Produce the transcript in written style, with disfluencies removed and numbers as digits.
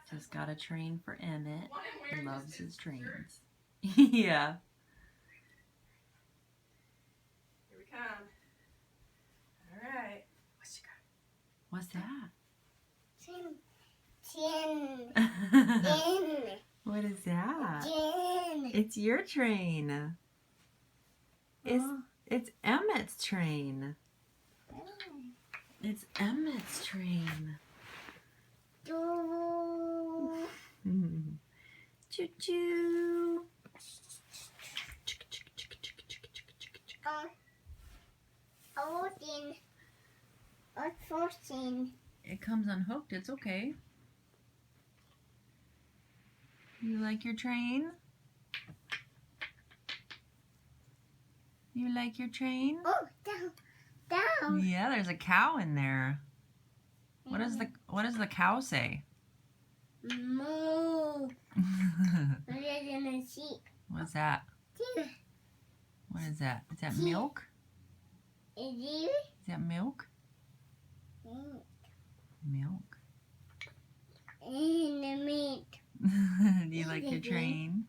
Just got a train for Emmett. He loves his trains. Yeah. Here we come. All right. What you got? What's that? Tin. What is that? Tin. It's your train. It's Emmett's train. It's Emmett's train. Choo choo. It comes unhooked. It's okay. You like your train? You like your train? Oh, down. Yeah, there's a cow in there. What does the cow say? Moo. Sheep. What's that? What is that? Is that milk? Is that milk? Milk. In the meat. Do you like your train?